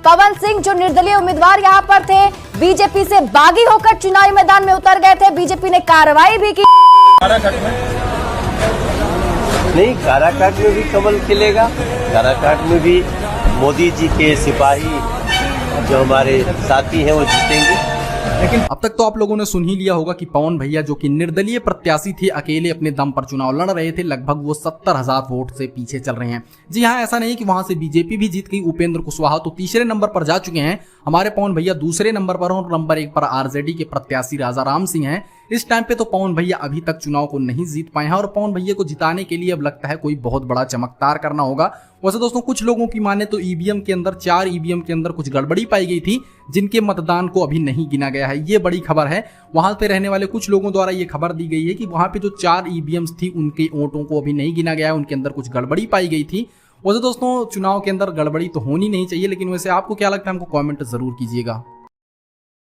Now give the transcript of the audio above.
पवन सिंह जो निर्दलीय उम्मीदवार यहां पर थे, बीजेपी से बागी होकर चुनावी मैदान में उतर गए थे। बीजेपी ने कार्रवाई भी की। नहीं, काराकाट में भी कमल खिलेगा। काराकाट में भी मोदी जी के सिपाही जो हमारे साथी हैं वो जीतेंगे। लेकिन अब तक तो आप लोगों ने सुन ही लिया होगा कि पवन भैया जो कि निर्दलीय प्रत्याशी थे, अकेले अपने दम पर चुनाव लड़ रहे थे। लगभग वो 70,000 वोट से पीछे चल रहे हैं। जी हाँ, ऐसा नहीं कि वहां से बीजेपी भी जीत गई। उपेंद्र कुशवाहा तो तीसरे नंबर पर जा चुके हैं, हमारे पवन भैया दूसरे नंबर पर और नंबर 1 पर आरजेडी के प्रत्याशी राजा राम सिंह हैं। इस टाइम पे तो पवन भैया अभी तक चुनाव को नहीं जीत पाए हैं और पवन भैया को जिताने के लिए अब लगता है कोई बहुत बड़ा चमत्कार करना होगा। वैसे दोस्तों, कुछ लोगों की माने तो ईवीएम के अंदर 4 ईवीएम के अंदर कुछ गड़बड़ी पाई गई थी, जिनके मतदान को अभी नहीं गिना गया है। ये बड़ी खबर है। वहां पे रहने वाले कुछ लोगों द्वारा ये खबर दी गई है कि वहां पे जो 4 ईवीएम्स थी, उनके वोटों को अभी नहीं गिना गया है, उनके अंदर कुछ गड़बड़ी पाई गई थी। वैसे दोस्तों, चुनाव के अंदर गड़बड़ी तो होनी नहीं चाहिए, लेकिन वैसे आपको क्या लगता है, हमको कमेंट जरूर कीजिएगा।